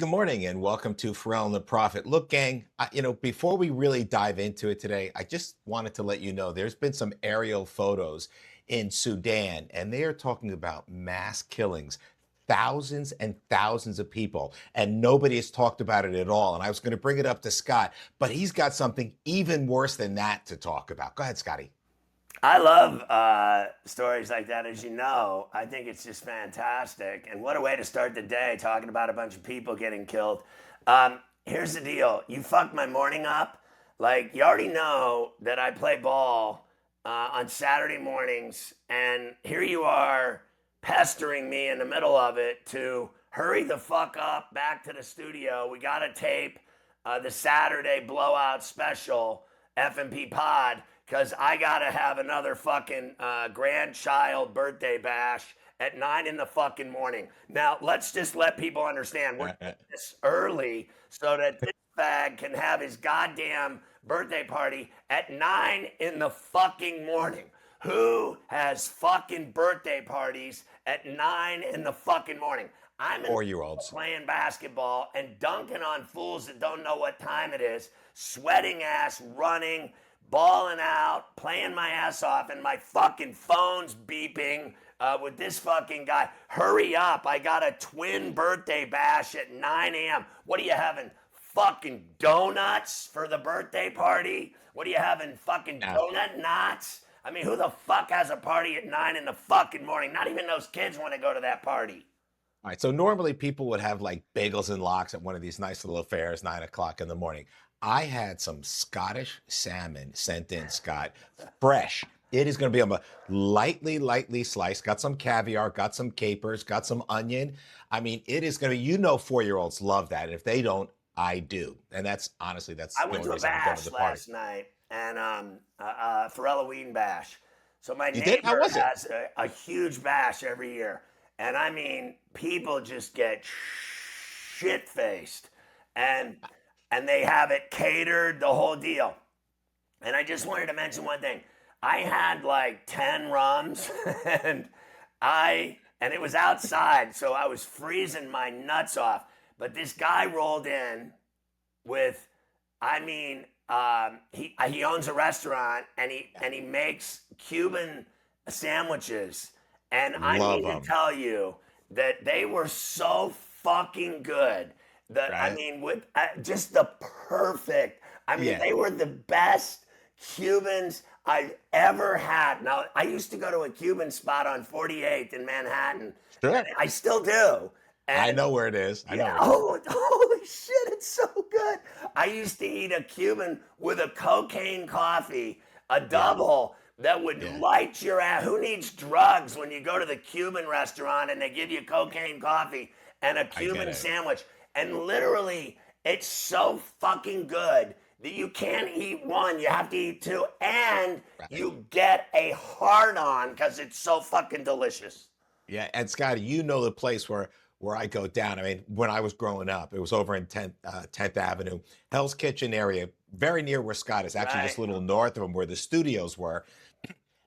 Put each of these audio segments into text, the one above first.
Good morning and welcome to Ferrall and the Prophet. Look, gang, before we really dive into it today, I just wanted to let you know there's been some aerial photos in Sudan, and they are talking about mass killings, thousands and thousands of people, and nobody has talked about it at all. And I was going to bring it up to Scott, but he's got something even worse than that to talk about. Go ahead, Scotty. I love stories like that, as you know. I think it's just fantastic. And what a way to start the day talking about a bunch of people getting killed. Here's the deal, you fucked my morning up. Like, you already know that I play ball on Saturday mornings, and here you are pestering me in the middle of it to hurry the fuck up back to the studio. We got to tape the Saturday blowout special F&P pod because I gotta have another fucking grandchild birthday bash at 9 in the fucking morning. Now, let's just let people understand we're doing this early so that this fag can have his goddamn birthday party at 9 in the fucking morning. Who has fucking birthday parties at 9 in the fucking morning? I'm in 4-year-olds. playing basketball and dunking on fools that don't know what time it is, sweating ass, running, balling out, playing my ass off, and my fucking phone's beeping with this fucking guy. Hurry up, I got a twin birthday bash at 9 a.m. What are you having? Fucking donuts for the birthday party? What are you having? Fucking donut knots? I mean, who the fuck has a party at 9 in the fucking morning? Not even those kids want to go to that party. All right, so normally people would have like bagels and lox at one of these nice little affairs, 9 o'clock in the morning. I had some Scottish salmon sent in, Scott, fresh. It is going to be on a lightly sliced. Got some caviar, got some capers, got some onion. I mean, it is going to be, 4-year-olds love that. If they don't, I do. And that's honestly, that's I the went only to a reason I'm going to bash the party. last night, and for Halloween bash. So my You did? How neighbor was it? has a huge bash every year, and I mean, people just get shit faced, and they have it catered, the whole deal. And I just wanted to mention one thing. I had like 10 rums, and it was outside, so I was freezing my nuts off. But this guy rolled in with, I mean, he owns a restaurant, and he makes Cuban sandwiches, and I Love need to them, tell you that they were so fucking good. That I right? mean, with just the perfect. I mean, Yeah, they were the best Cubans I've ever had. Now, I used to go to a Cuban spot on 48th in Manhattan, and sure. I still do. I And know where it is. I know yeah, where it is. oh, holy shit, it's so good. I used to eat a Cuban with a cocaine coffee, a Yeah, double that would yeah. light your ass. Who needs drugs when you go to the Cuban restaurant and they give you cocaine coffee and a I get Cuban it. sandwich? And literally, it's so fucking good that you can't eat one, you have to eat two, and Right. you get a hard on because it's so fucking delicious. Yeah, and Scotty, the place where I go down. I mean, when I was growing up, it was over in 10th Avenue, Hell's Kitchen area, very near where Scott is, actually just Right. a little north of him where the studios were.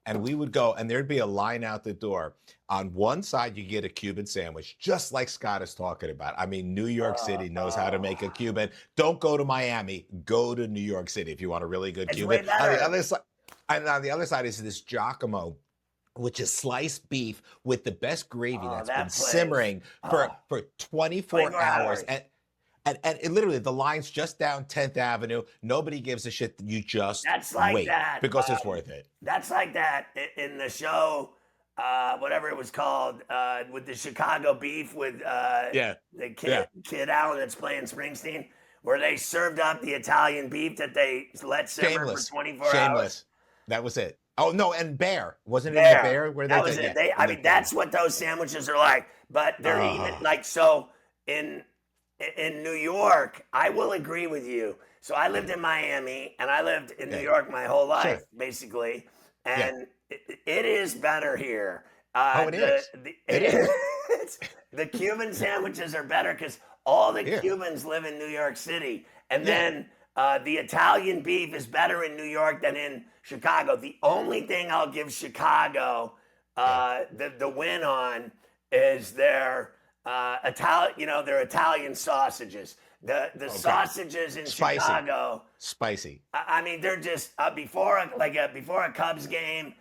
And we would go, and there'd be a line out the door. On one side, you get a Cuban sandwich, just like Scott is talking about. I mean, New York City knows how to Oh, make a Cuban. Don't go to Miami, go to New York City if you want a really good it's Cuban. way On the better. other side, and on the other side is this Giacomo, which is sliced beef with the best gravy Oh, that's been that place. simmering Oh, for 24 24 hours. hours. And it literally, the line's just down 10th Avenue. Nobody gives a shit. You just That's like wait that. because it's worth it. That's like that in the show, whatever it was called, with the Chicago beef with Yeah. the Yeah. kid Allen that's playing Springsteen, where they served up the Italian beef that they let simmer for Shameless. 24 hours. Shameless. That was it. Oh, no. And Bear. Wasn't it in the There, Bear where they that was did? it. Yeah. I In the mean, Bear. that's what those sandwiches are like. But they're even Oh, like so in in New York. I will agree with you. So I lived in Miami and I lived in New yeah. York my whole life, Sure. basically, Yeah. and it is better here. Oh, it is. It is. The Cuban sandwiches are better because all the Yeah. Cubans live in New York City, and Yeah. then the Italian beef is better in New York than in Chicago. The only thing I'll give Chicago Yeah. the win on is their They're Italian sausages. The Okay. sausages in Spicy. Chicago, Spicy. I mean, they're just before a Cubs game.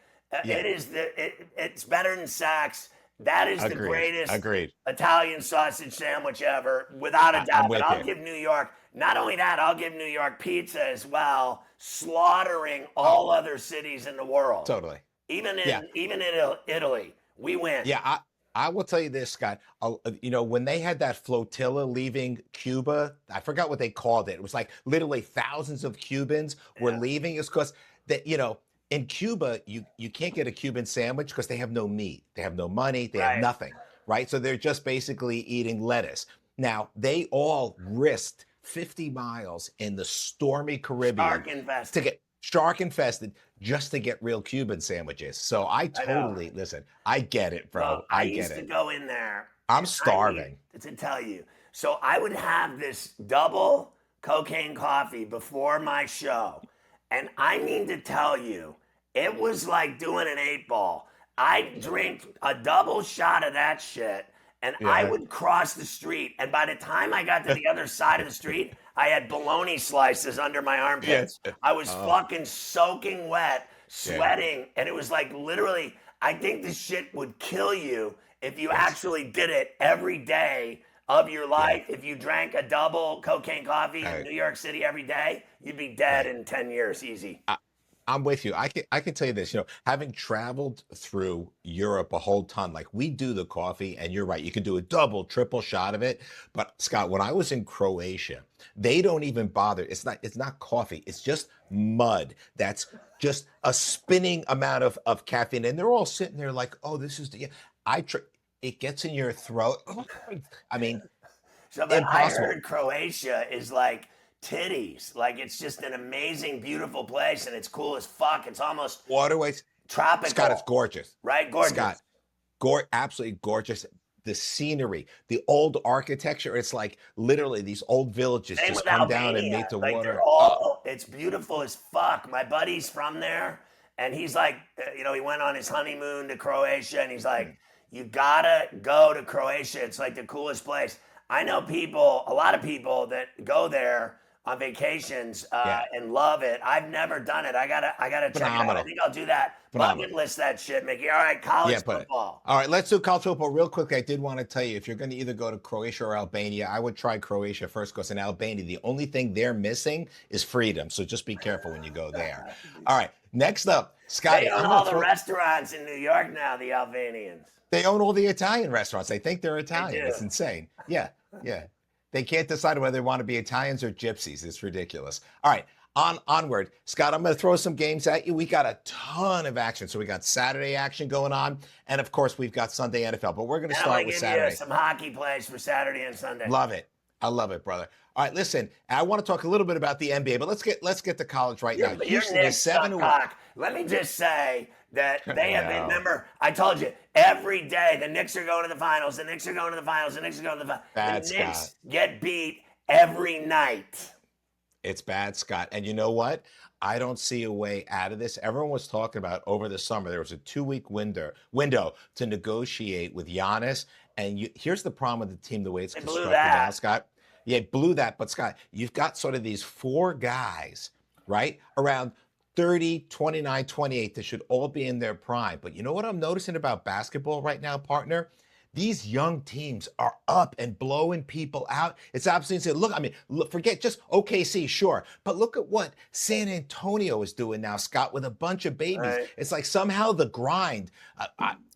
Yeah. It's better than Saks. That is the Agreed. greatest Agreed. Italian sausage sandwich ever, without a I'm doubt. But with I'll you. give New York. Not only that, I'll give New York pizza as well, slaughtering Oh, all other cities in the world. totally. Even Yeah. in Italy, we win. Yeah. I will tell you this, Scott. When they had that flotilla leaving Cuba, I forgot what they called it. It was like literally thousands of Cubans were Yeah. leaving. It's because that, in Cuba, you can't get a Cuban sandwich because they have no meat, they have no money, they have Right. nothing, right? So they're just basically eating lettuce. Now, they all risked 50 miles in the stormy Caribbean Shark to infested. get shark infested just to get real Cuban sandwiches. So I I know. totally listen. I get it, Well, bro. I I get used to it. go in there, I'm and I need starving. to tell you. So I would have this double cocaine coffee before my show. And I mean to tell you, it was like doing an 8 ball. I'd drink a double shot of that shit, and I Yeah. would cross the street. And by the time I got to the other side of the street, I had bologna slices under my Yeah. armpits. I was Oh, fucking soaking wet, yeah. sweating, and it was like literally, I think this shit would kill you if you Yes. actually did it every day of your Yeah. life. If you drank a double cocaine coffee in Right. New York City every day, you'd be dead Right. in 10 years easy. I'm with you. I can tell you this, having traveled through Europe a whole ton, like we do the coffee, and you're right, you can do a double, triple shot of it. But Scott, when I was in Croatia, they don't even bother. It's not coffee, it's just mud. That's just a spinning amount of caffeine. And they're all sitting there like, oh, this is the it gets in your throat. I mean, So, but I impossible. heard Croatia is like titties. Like it's just an amazing, beautiful place, and it's cool as fuck. It's almost Waterways. Scott, it's tropical, gorgeous. right? Scott, Gorgeous. absolutely gorgeous. The scenery, the old architecture, it's like literally these old villages Same just with come down and meet Albania. the Like they're water. Oh, all, it's beautiful as fuck. My buddy's from there, and he's like, he went on his honeymoon to Croatia, and he's like, you gotta go to Croatia. It's like the coolest place. I know people, a lot of people that go there on vacations yeah, and love it. I've never done it. I gotta check it out. I phenomenal. think I'll do that. Phenomenal. Bucket list that shit, Mickey. All right, Yeah, college but football. all right, let's do college football real quickly. I did want to tell you, if you're going to either go to Croatia or Albania, I would try Croatia first, because in Albania, the only thing they're missing is freedom. So just be careful when you go there. All right, next up, They Scotty, own I'm going all to the throw. restaurants in New York now, the Albanians. They own all the Italian restaurants. They think they're They Italian. do. It's insane. Yeah, yeah. They can't decide whether they want to be Italians or gypsies. It's ridiculous. All right, onward. Scott, I'm going to throw some games at you. We got a ton of action. So we got Saturday action going on, and of course we've got Sunday NFL. But we're going to Now I start with give you Saturday. some hockey plays for Saturday and Sunday. Love it. I love it, brother. All right, listen. I want to talk a little bit about the NBA, but let's get to college right now. Your Houston is Knicks suck 7-1. cock. Let me just say that I they have been. know. Remember, I told you every day the Knicks are going to the finals. The Knicks are going to the finals. The Knicks are going to the finals. Bad, The Knicks Scott. get beat every night. It's bad, Scott. And you know what? I don't see a way out of this. Everyone was talking about over the summer, there was a 2-week window to negotiate with Giannis. And here's the problem with the team, the way it's They blew constructed now, that. Scott. Yeah, it blew that. But Scott, you've got sort of these four guys, right? Around 30, 29, 28 that should all be in their prime. But you know what I'm noticing about basketball right now, partner? These young teams are up and blowing people out. It's absolutely insane. Look, I mean, forget just OKC, sure, but look at what San Antonio is doing now, Scott, with a bunch of babies. Right. It's like somehow the grind.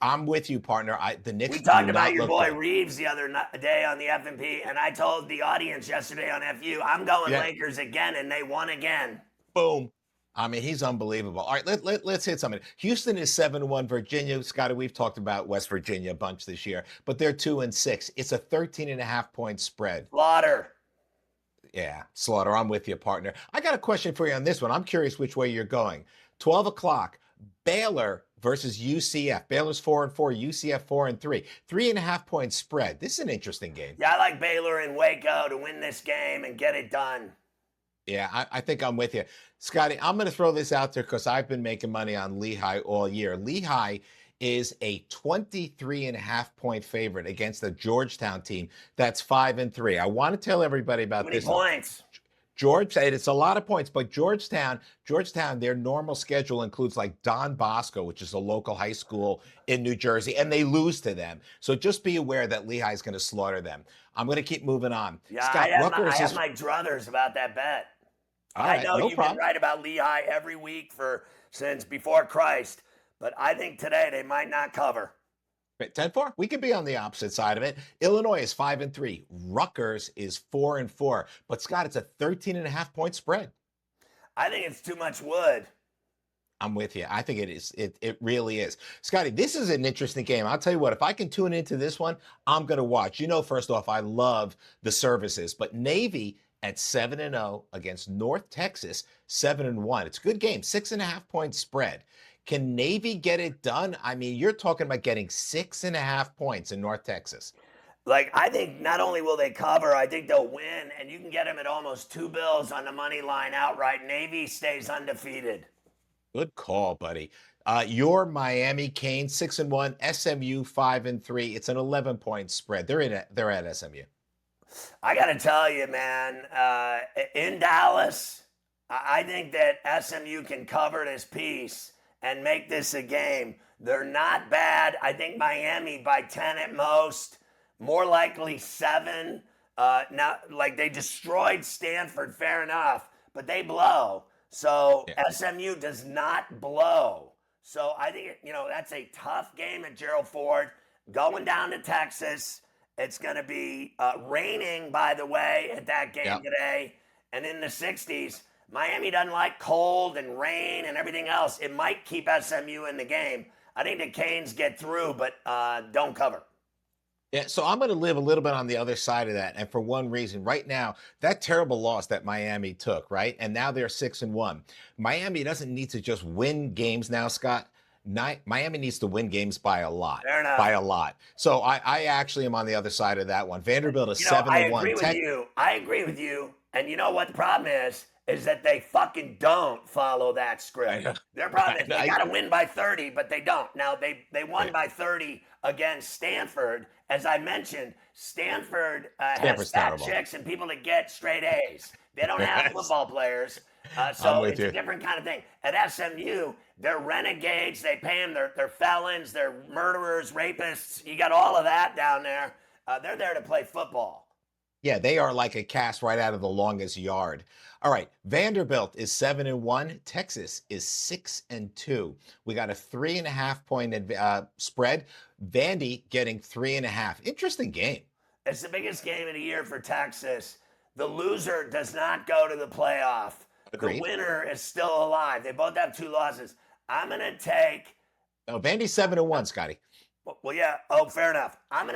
I'm with you, partner. The We Knicks do talked about not your look boy good. Reeves the other day on the FMP, and I told the audience yesterday on FU, I'm going Yeah, Lakers again, and they won again. boom. I mean, he's unbelievable. All right, let's hit something. Houston is 7-1. Virginia, Scotty, we've talked about West Virginia a bunch this year, but they're 2-6. It's a 13.5-point spread. Slaughter. Yeah, Slaughter, I'm with you, partner. I got a question for you on this one. I'm curious which way you're going. 12 o'clock, Baylor versus UCF. Baylor's 4-4, UCF 4-3. 3.5-point spread. This is an interesting game. Yeah, I like Baylor and Waco to win this game and get it done. Yeah, I think I'm with you. Scotty, I'm going to throw this out there because I've been making money on Lehigh all year. Lehigh is a 23.5 point favorite against the Georgetown team that's 5-3. I want to tell everybody How about many this, though. points? George, it's a lot of points, but Georgetown, their normal schedule includes like Don Bosco, which is a local high school in New Jersey, and they lose to them. So just be aware that Lehigh is going to slaughter them. I'm going to keep moving on. Yeah, Scott, I Rutgers have is my druthers about that bet. all I right, know no you've been problem. right about Lehigh every week since before Christ, but I think today they might not cover. 10-4. We could be on the opposite side of it. Illinois is 5-3. Rutgers is 4-4. But Scott, it's a 13.5 point spread. I think it's too much wood. I'm with you. I think it is. It really is. Scotty, this is an interesting game. I'll tell you what, if I can tune into this one, I'm going to watch. First off, I love the services, but Navy at 7-0 against North Texas, 7-1. It's a good game, 6.5 point spread. Can Navy get it done? I mean, you're talking about getting 6.5 points in North Texas. Like, I think not only will they cover, I think they'll win, and you can get them at almost $2 on the money line outright. Navy stays undefeated. Good call, buddy. Your Miami Canes 6-1, SMU 5-3. It's an 11 point spread. They're at SMU. I got to tell you, man, in Dallas, I think that SMU can cover this piece and make this a game. They're not bad. I think Miami by 10 at most, more likely 7. Now, like, they destroyed Stanford, fair enough, but they blow. So Yeah. SMU does not blow. So I think, that's a tough game at Gerald Ford. Going down to Texas. It's going to be raining, by the way, at that game Yep. today. And in the 60s, Miami doesn't like cold and rain and everything else. It might keep SMU in the game. I think the Canes get through, but don't cover. Yeah, so I'm going to live a little bit on the other side of that. And for one reason, right now, that terrible loss that Miami took, right? And now they're 6-1. Miami doesn't need to just win games now, Scott. Miami needs to win games by a lot. Fair enough. By a lot. So I actually am on the other side of that one. Vanderbilt is 7-1. I agree with you. I agree with you. And you know what the problem is that they fucking don't follow that script. Their problem is they got to win by 30, but they don't. Now, they won by 30 against Stanford. As I mentioned, Stanford has fat terrible. chicks and people that get straight A's. They don't have Yes. football players. I'm So with it's you. a different kind of thing. At SMU, they're renegades. They pay them. They're felons. They're murderers, rapists. You got all of that down there. They're there to play football. Yeah, they are like a cast right out of the longest yard. All right, Vanderbilt is 7-1. Texas is 6-2. We got a 3.5 point spread. Vandy getting 3.5. Interesting game. It's the biggest game of the year for Texas. The loser does not go to the playoff. Agreed. The winner is still alive. They both have 2 losses. I'm going to take. Oh, Vandy's 7-1, Scotty. Well, yeah. Oh, fair enough. I'm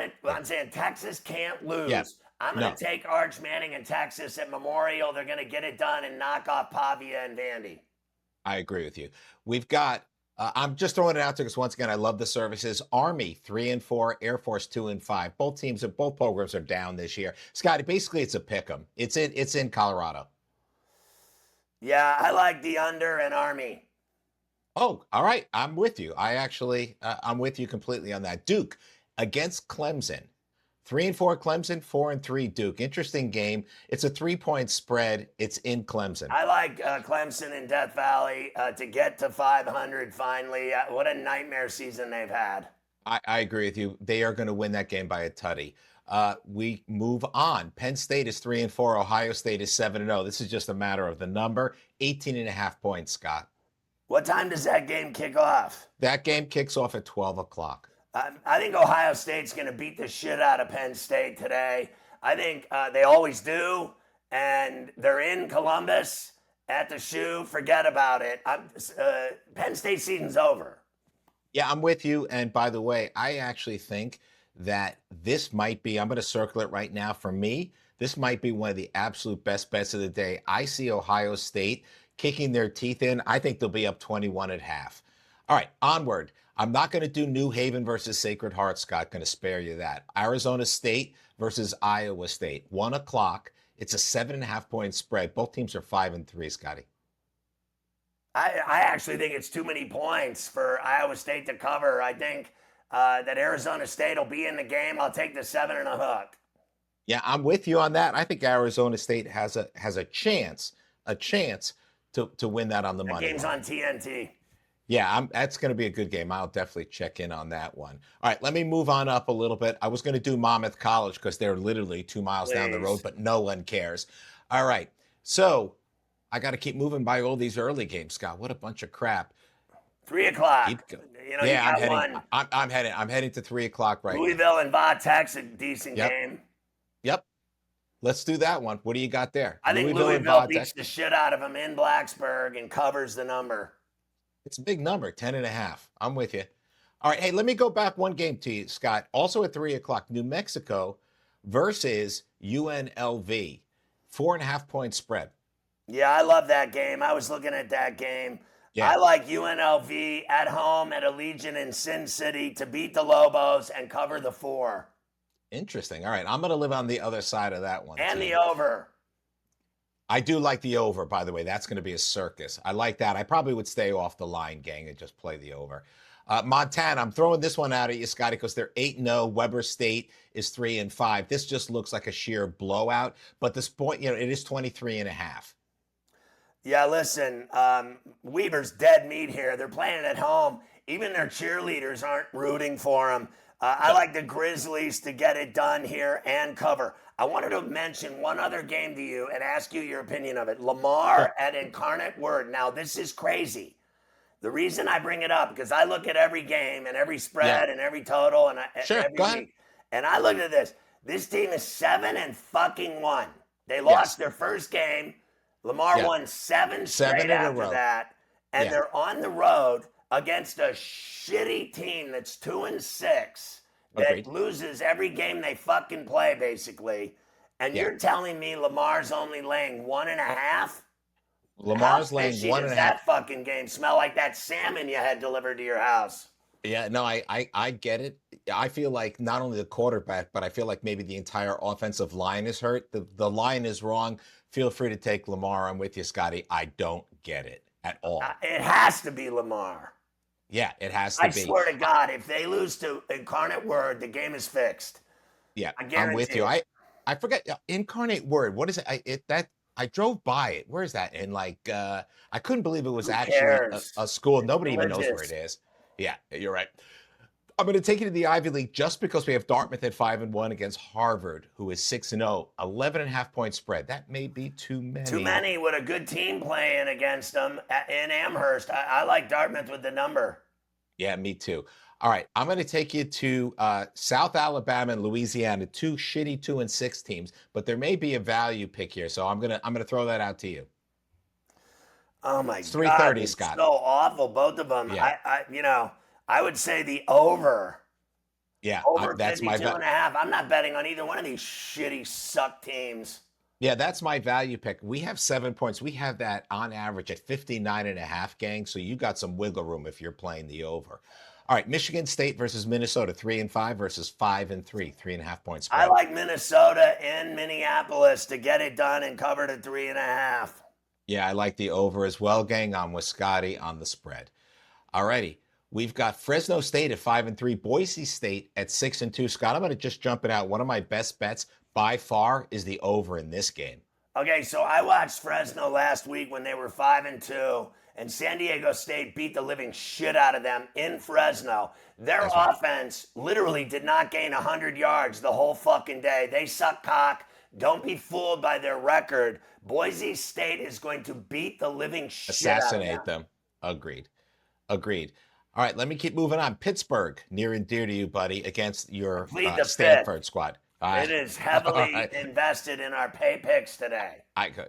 saying Texas can't lose. Yeah. I'm going to take Arch Manning and Texas at Memorial. They're going to get it done and knock off Pavia and Vandy. I agree with you. We've got. I'm just throwing it out there because once again, I love the services. Army 3-4, Air Force 2-5. Both programs are down this year. Scotty, basically, it's a pick 'em. It's in Colorado. Yeah, I like the under and Army. Oh, all right. I'm with you. I'm with you completely on that. Duke against Clemson. 3-4 Clemson, 4-3 Duke. Interesting game. It's a 3-point spread. It's in Clemson. I like Clemson in Death Valley to get to 500 finally. What a nightmare season they've had. I agree with you. They are going to win that game by a tutty. We move on. Penn State is 3-4. Ohio State is 7-0. This is just a matter of the number. 18.5 points, Scott. What time does that game kick off? That game kicks off at 12 o'clock. I think Ohio State's going to beat the shit out of Penn State today. I think they always do. And they're in Columbus at the shoe. Forget about it. Penn State season's over. Yeah, I'm with you. And by the way, I actually think that this might be, I'm going to circle it right now. For me, this might be one of the absolute best bets of the day. I see Ohio State kicking their teeth in. I think they'll be up 21 at half. All right, onward. I'm not going to do New Haven versus Sacred Heart, Scott. Going to spare you that. Arizona State versus Iowa State. 1 o'clock. It's a 7.5 point spread. Both teams are 5-3, Scotty. I actually think it's too many points for Iowa State to cover. I think that Arizona State will be in the game. I'll take the 7.5. Yeah, I'm with you on that. I think Arizona State has a chance to win that on the That money game's line. on TNT. Yeah, that's going to be a good game. I'll definitely check in on that one. All right, let me move on up a little bit. I was going to do Monmouth College because they're literally 2 miles down the road, Please. but no one cares. All right, so I got to keep moving by all these early games, Scott. What a bunch of crap. 3 o'clock. Keep going. You Yeah, I'm got heading. one. I'm heading to 3 o'clock right now. Louisville and Va-Tech's a decent Yep. game. Yep. Let's do that one. What do you got there? I think Louisville and Louisville Vodtech. beats the shit out of them in Blacksburg and covers the number. It's a big number, 10.5. I'm with you. All right. Hey, let me go back one game to you, Scott. Also at 3 o'clock, New Mexico versus UNLV. 4.5 point spread. Yeah, I love that game. I was looking at that game. Yeah. I like UNLV at home at Allegiant in Sin City to beat the Lobos and cover the 4. Interesting. All right. I'm going to live on the other side of that one. And too. the over. I do like the over, by the way. That's going to be a circus. I like that. I probably would stay off the line, gang, and just play the over. Montana, I'm throwing this one out at you, Scotty, because they're 8-0. Weber State is 3-5. This just looks like a sheer blowout. But this point, it is 23.5. Yeah, listen, Weber's dead meat here. They're playing at home. Even their cheerleaders aren't rooting for them. I like the Grizzlies to get it done here and cover. I wanted to mention one other game to you and ask you your opinion of it. Lamar at Incarnate Word. Now, this is crazy. The reason I bring it up, because I look at every game and every spread and every total and Sure, every go ahead. week, and I look at this. This team is 7-1. They lost their first game. Lamar won 7 straight in a after row. that, and Yeah. they're on the road against a shitty team that's 2-6 that Agreed. loses every game they fucking play, basically. And Yeah. you're telling me Lamar's only laying 1.5? Lamar's How laying fishy one does and a half. that fucking game smell like that salmon you had delivered to your house? Yeah, no, I get it. I feel like not only the quarterback, but I feel like maybe the entire offensive line is hurt. The line is wrong. Feel free to take Lamar. I'm with you, Scotty. I don't get it at all. It has to be Lamar. Yeah, it has to I be. swear to God, if they lose to Incarnate Word, the game is fixed. Yeah, I I'm with guarantee you. it. I forget Incarnate Word. What is it? I drove by it. Where is that? And I couldn't believe it was Who actually cares? a school. Nobody even knows where religious. it is. Yeah, you're right. I'm going to take you to the Ivy League just because we have Dartmouth at 5-1 against Harvard, who is 6-0, 11.5 point spread. That may be too many. Too many with a good team playing against them in Amherst. I like Dartmouth with the number. Yeah, me too. All right, I'm going to take you to South Alabama and Louisiana, two shitty 2-6 teams, but there may be a value pick here, so I'm gonna throw that out to you. Oh my It's God, 3:30, it's Scott. so awful, both of them. Yeah. I would say the over. Yeah, Over that's 52 my and a half. I'm not betting on either one of these shitty suck teams. yeah, that's my value pick. We have 7 points. We have that on average at 59.5, gang. So you got some wiggle room if you're playing the over. All right, Michigan State versus Minnesota, 3-5 versus 5-3, 3.5 point spread. I like Minnesota in Minneapolis to get it done and cover to 3.5. Yeah, I like the over as well, gang. I'm with Scotty on the spread. All righty. We've got Fresno State at 5-3, Boise State at 6-2. Scott, I'm going to just jump it out. One of my best bets by far is the over in this game. Okay, so I watched Fresno last week when they were 5-2, and San Diego State beat the living shit out of them in Fresno. Their That's right. offense literally did not gain 100 yards the whole fucking day. They suck cock. Don't be fooled by their record. Boise State is going to beat the living shit out of Assassinate them. Agreed. All right, let me keep moving on. Pittsburgh, near and dear to you, buddy, against your Plead the Stanford fifth. squad. It is heavily All right. invested in our pay picks today.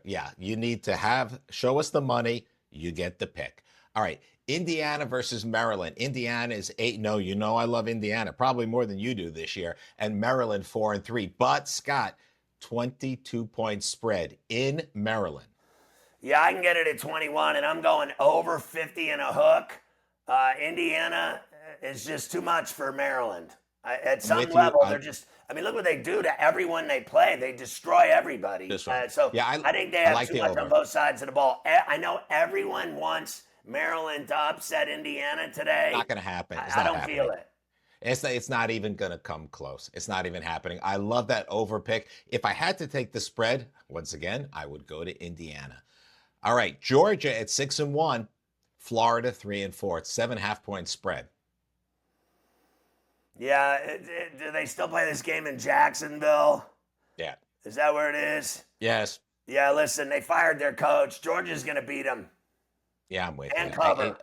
Yeah, you need to show us the money. You get the pick. All right, Indiana versus Maryland. Indiana is 8-0. You know I love Indiana, probably more than you do this year. And Maryland 4-3. But Scott, 22-point spread in Maryland. Yeah, I can get it at 21, and I'm going over 50 and a hook. Indiana is just too much for Maryland. At some with you. level, they're just. I mean, look what they do to everyone they play. They destroy everybody. That's right. So Yeah, I think they I have like too the much over. on both sides of the ball. I know everyone wants Maryland to upset Indiana today. Not going to happen. It's I not don't feel happening. it. It's not even going to come close. It's not even happening. I love that over pick. If I had to take the spread, once again, I would go to Indiana. All right, Georgia at 6-1, Florida 3-4. It's 7.5 point spread. Yeah, do they still play this game in Jacksonville? Yeah. Is that where it is? Yes. Yeah, listen, they fired their coach. Georgia's going to beat them Yeah, I'm with and you. cover.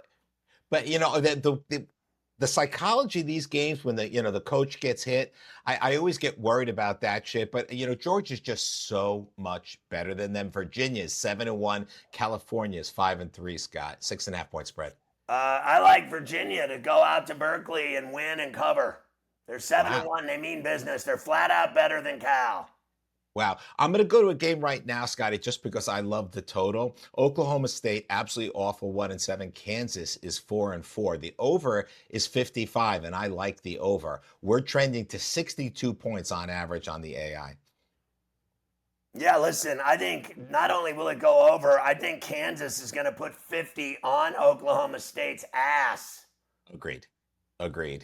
But the psychology of these games when the coach gets hit, I always get worried about that shit. But Georgia's just so much better than them. Virginia is 7-1. California is 5-3. Scott, 6.5 point spread. I like Virginia to go out to Berkeley and win and cover. They're 7-1. Wow. They mean business. They're flat out better than Cal. Wow. I'm going to go to a game right now, Scotty, just because I love the total. Oklahoma State, absolutely awful, 1-7. Kansas is 4-4. The over is 55, and I like the over. We're trending to 62 points on average on the AI. Yeah, listen, I think not only will it go over, I think Kansas is going to put 50 on Oklahoma State's ass. Agreed.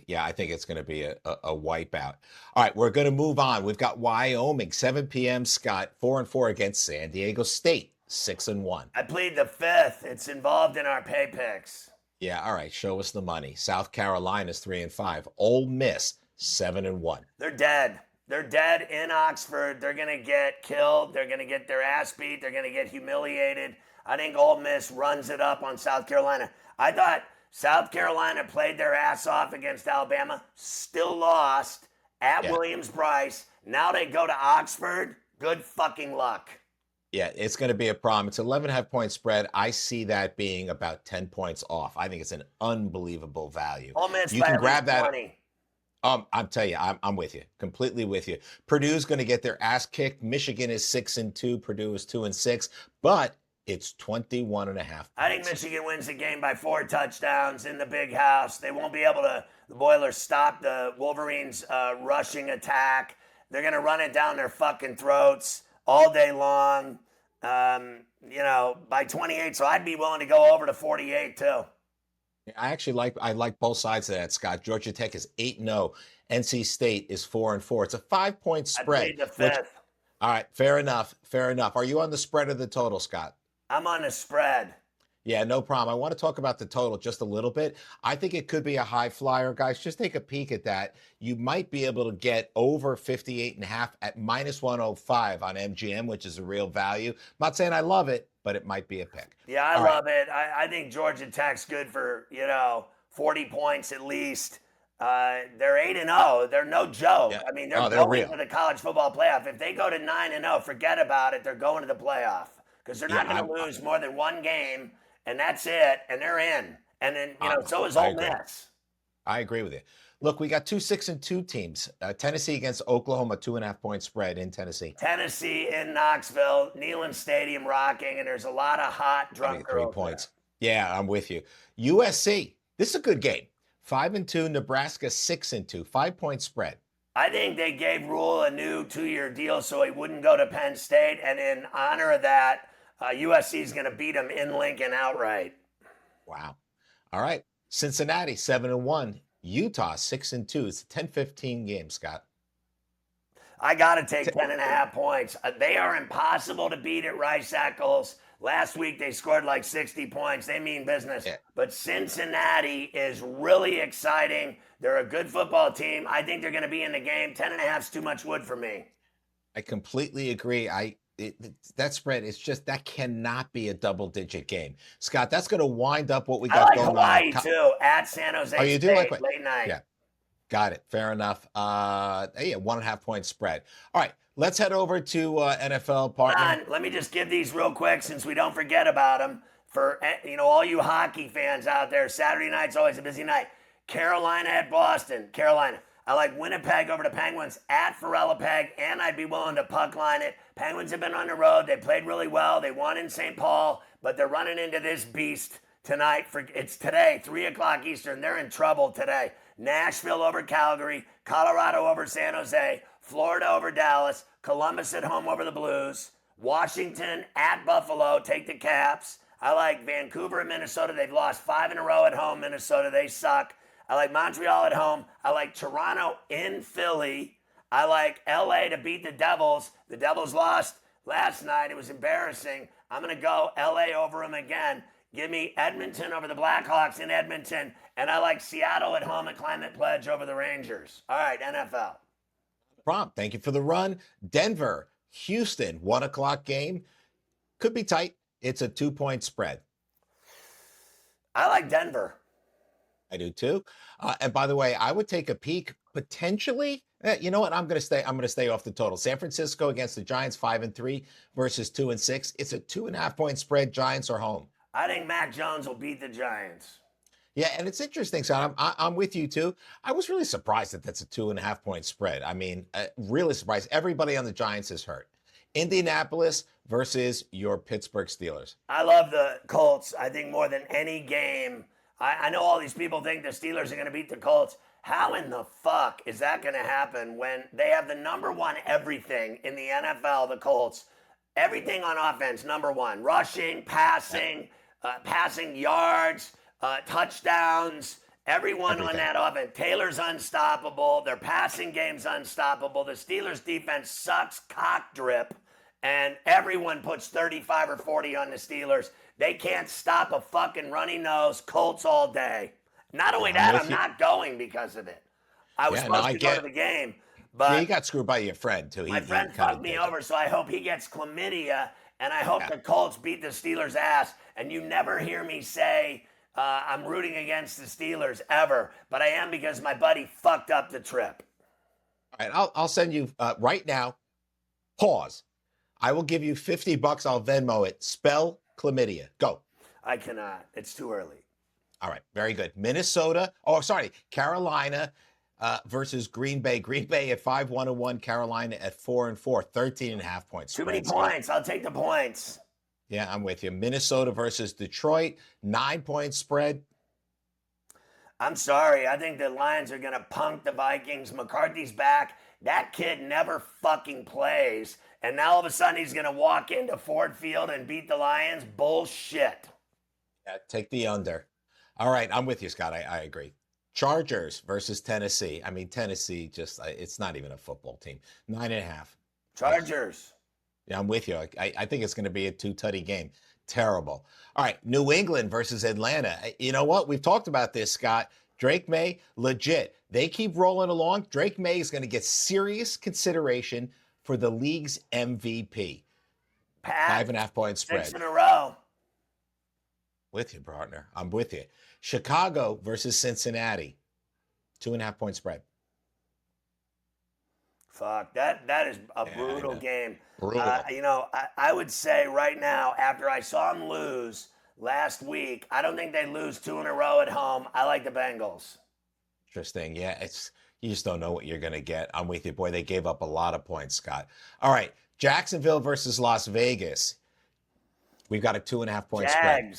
Yeah, I think it's going to be a wipeout. All right, we're going to move on. We've got Wyoming, 7 p.m. Scott, 4-4 against San Diego State, 6-1. I plead the fifth. It's involved in our pay picks. Yeah, all right, show us the money. South Carolina's 3-5. Ole Miss, 7-1. They're dead. They're dead in Oxford. They're going to get killed. They're going to get their ass beat. They're going to get humiliated. I think Ole Miss runs it up on South Carolina. I thought South Carolina played their ass off against Alabama, still lost at Williams-Brice. Now they go to Oxford. Good fucking luck. Yeah, it's going to be a problem. It's 11.5 point spread. I see that being about 10 points off. I think it's an unbelievable value. Ole Miss You can grab that. 20. I'm telling you, I'm with you, completely with you. Purdue's going to get their ass kicked. Michigan is 6-2. Purdue is 2-6, but it's 21.5 points. I think Michigan wins the game by 4 touchdowns in the big house. They won't be able to, the Boilers, stop the Wolverines' rushing attack. They're going to run it down their fucking throats all day long, by 28. So I'd be willing to go over to 48 too. I like both sides of that, Scott. Georgia Tech is 8-0. NC State is 4-4. It's a 5-point spread. I played the fifth. All right, fair enough. Are you on the spread or the total, Scott? I'm on the spread. Yeah, no problem. I want to talk about the total just a little bit. I think it could be a high flyer, guys. Just take a peek at that. You might be able to get over 58.5 at -105 on MGM, which is a real value. I'm not saying I love it, but it might be a pick. Yeah, I love it. I think Georgia Tech's good for, 40 points at least. They're 8-0. They're no joke. Yeah. I mean, they're they're going real. to the college football playoff. If they go to 9-0, forget about it. They're going to the playoff because they're not going to lose more than one game, and that's it, and they're in. And then, so is Ole Miss. I agree with you. Look, we got 2 6-2 teams. Tennessee against Oklahoma, 2.5 point spread in Tennessee. Tennessee in Knoxville, Neyland Stadium rocking, and there's a lot of hot drunk girls 3 points. Yeah, I'm with you. USC, this is a good game. 5-2, Nebraska 6-2, 5-point spread. I think they gave Rule a new 2-year deal so he wouldn't go to Penn State, and in honor of that, USC is going to beat him in Lincoln outright. Wow. All right. Cincinnati 7-1, Utah 6-2. It's a 10-15 game, Scott. I got to take 10.5 points. They are impossible to beat at Rice Eccles. Last week they scored like 60 points. They mean business. Yeah. But Cincinnati is really exciting. They're a good football team. I think they're going to be in the game. 10.5 is too much wood for me. I completely agree. That spread is just, that cannot be a double-digit game. Scott, that's going to wind up what we got going Hawaii on. too, at San Jose you State, do like late night. Yeah, got it. Fair enough. 1.5 point spread. All right, let's head over to NFL partner. Let me just give these real quick since we don't forget about them. For all you hockey fans out there, Saturday night's always a busy night. Carolina at Boston. Carolina. I like Winnipeg over the Penguins at Ferrall, and I'd be willing to puck line it. Penguins have been on the road. They played really well. They won in St. Paul, but they're running into this beast tonight. It's today, 3 o'clock Eastern. They're in trouble today. Nashville over Calgary, Colorado over San Jose, Florida over Dallas, Columbus at home over the Blues, Washington at Buffalo, take the Caps. I like Vancouver and Minnesota. They've lost 5 in a row at home. Minnesota, they suck. I like Montreal at home. I like Toronto in Philly. I like LA to beat the Devils. The Devils lost last night. It was embarrassing. I'm going to go LA over them again. Give me Edmonton over the Blackhawks in Edmonton. And I like Seattle at home at Climate Pledge over the Rangers. All right, NFL. Prompt. Thank you for the run. Denver, Houston, 1:00 game. Could be tight. It's a 2-point spread. I like Denver. I do too. And by the way, I would take a peek potentially. You know what? I'm going to stay off the total. San Francisco against the Giants, 5-3 versus 2-6. It's a 2.5-point spread. Giants are home. I think Mac Jones will beat the Giants. Yeah, and it's interesting, son. I'm with you too. I was really surprised that that's a 2.5-point spread. I mean, really surprised. Everybody on the Giants is hurt. Indianapolis versus your Pittsburgh Steelers. I love the Colts. I think more than any game. I know all these people think the Steelers are going to beat the Colts. How in the fuck is that going to happen when they have the number one everything in the NFL, the Colts? Everything on offense, number one. Rushing, passing, passing yards, touchdowns. Everyone on that offense. Taylor's unstoppable. Their passing game's unstoppable. The Steelers' defense sucks cock drip. And everyone puts 35 or 40 on the Steelers. They can't stop a fucking runny nose. Colts all day. Not only that, I'm not going because of it. I was supposed to go to the game, but he got screwed by your friend too. My friend fucked me over, so I hope he gets chlamydia, and I hope the Colts beat the Steelers' ass. And you never hear me say I'm rooting against the Steelers ever, but I am because my buddy fucked up the trip. All right, I'll send you right now. Pause. I will give you $50. I'll Venmo it. Spell chlamydia. Go. I cannot. It's too early. All right. Very good. Carolina versus Green Bay. Green Bay at 5-1-1. Carolina at 4-4. 13.5 points. Too many points. I'll take the points. Yeah, I'm with you. Minnesota versus Detroit. 9-point spread. I'm sorry. I think the Lions are going to punk the Vikings. McCarthy's back. That kid never fucking plays. And now all of a sudden he's going to walk into Ford Field and beat the Lions? Bullshit. Yeah, take the under. All right, I'm with you, Scott. I agree. Chargers versus Tennessee. I mean, Tennessee just, it's not even a football team. 9.5. Chargers. Yeah, I'm with you. I think it's going to be a two-tutty game. Terrible. All right, New England versus Atlanta. You know what? We've talked about this, Scott. Drake May, legit. They keep rolling along. Drake May is going to get serious consideration for the league's MVP. 5.5-point spread. 6 in a row. With you, partner. I'm with you. Chicago versus Cincinnati. 2.5-point spread. Fuck, that is a brutal game. Brutal. I would say right now, after I saw them lose last week, I don't think they lose 2 in a row at home. I like the Bengals. Interesting. Yeah, you just don't know what you're going to get. I'm with you. Boy, they gave up a lot of points, Scott. All right, Jacksonville versus Las Vegas. We've got a 2.5-point spread.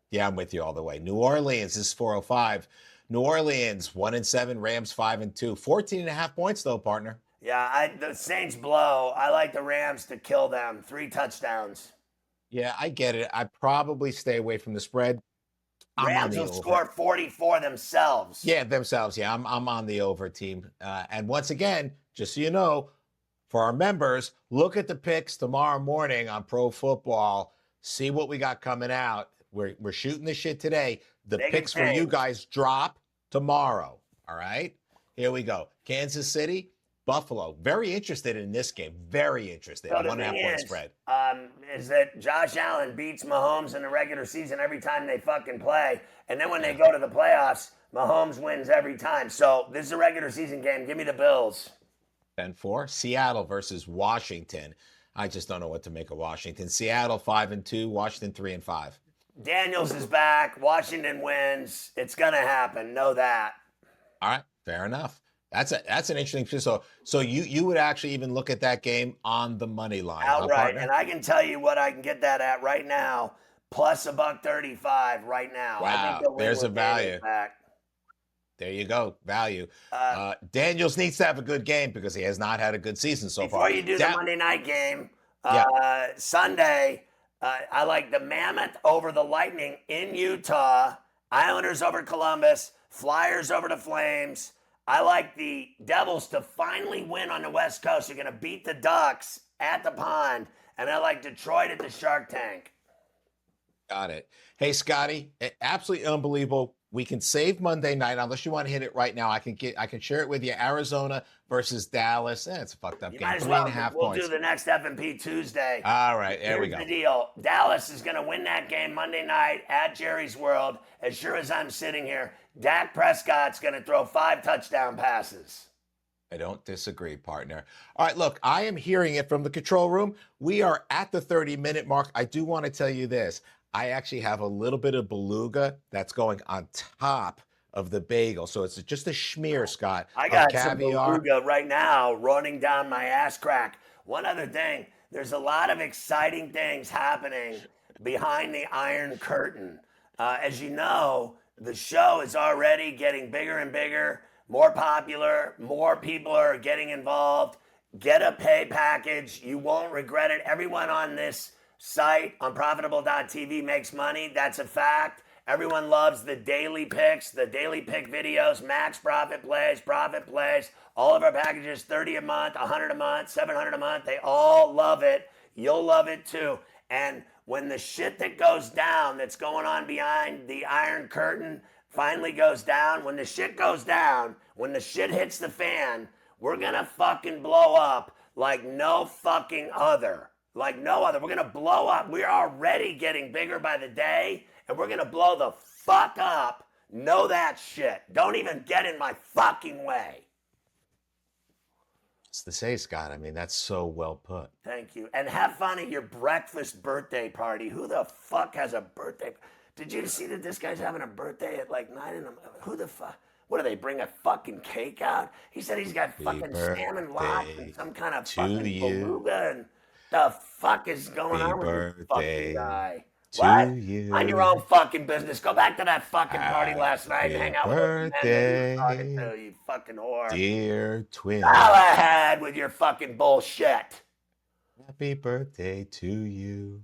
Yeah, I'm with you all the way. New Orleans is 405. New Orleans, 1-7. Rams, 5-2. 14.5 points, though, partner. Yeah, the Saints blow. I like the Rams to kill them. 3 touchdowns. Yeah, I get it. I probably stay away from the spread. Rams will score 44 themselves. Yeah, themselves. Yeah, I'm on the over team. And once again, just so you know, for our members, look at the picks tomorrow morning on Pro Football. See what we got coming out. We're shooting the shit today. The picks for you guys drop tomorrow. All right? Here we go. Kansas City, Buffalo. Very interested in this game. Very interested. So 1.5-point spread. Is that Josh Allen beats Mahomes in the regular season every time they fucking play. And then when they go to the playoffs, Mahomes wins every time. So this is a regular season game. Give me the Bills. 10-4. Seattle versus Washington. I just don't know what to make of Washington. Seattle 5-2. Washington 3-5. Daniels is back. Washington wins. It's going to happen. Know that. All right. Fair enough. That's an interesting. So you would actually even look at that game on the money line. Outright. And I can tell you what I can get that at right now. Plus $1.35 right now. Wow. There's a value. There you go. Value. Daniels needs to have a good game because he has not had a good season so far. Before you do the Monday night game, Sunday, I like the Mammoth over the Lightning in Utah, Islanders over Columbus, Flyers over the Flames. I like the Devils to finally win on the West Coast. They're going to beat the Ducks at the pond. And I like Detroit at the Shark Tank. Got it. Hey, Scotty, absolutely unbelievable. We can save Monday night unless you want to hit it right now. I can share it with you. Arizona versus Dallas. It's a fucked up You game. might as Three well. and a half We'll points. do the next F&P Tuesday. All right, there we Here's go. the deal. Dallas is going to win that game Monday night at Jerry's World. As sure as I'm sitting here, Dak Prescott's going to throw 5 touchdown passes. I don't disagree, partner. All right, look, I am hearing it from the control room. We are at the 30-minute mark. I do want to tell you this. I actually have a little bit of beluga that's going on top of the bagel. So it's just a schmear, Scott, I of got some caviar. beluga right now running down my ass crack. One other thing, there's a lot of exciting things happening behind the Iron Curtain. As you know, the show is already getting bigger and bigger, more popular, more people are getting involved. Get a pay package. You won't regret it. Everyone on this site on profitable.tv makes money. That's a fact. Everyone loves the daily picks, the daily pick videos, max profit plays, all of our packages, 30 a month, 100 a month, 700 a month. They all love it. You'll love it too. And when the shit that goes down that's going on behind the Iron Curtain finally goes down, when the shit goes down, when the shit hits the fan, we're gonna fucking blow up like no fucking other. Like no other. We're going to blow up. We're already getting bigger by the day, and we're going to blow the fuck up. Know that shit. Don't even get in my fucking way. It's to say, Scott. I mean, that's so well put. Thank you. And have fun at your breakfast birthday party. Who the fuck has a birthday? Did you see that this guy's having a birthday at like 9 in the morning? Who the fuck? What do they bring a fucking cake out? He said he's got fucking salmon lox and some kind of fucking beluga and... The fuck is going on with this fucking guy? What? Mind your own fucking business. Go back to that fucking party last night and hang out with those men that you were talking to, you fucking whore. Dear twin. Go ahead with your fucking bullshit. Happy birthday to you.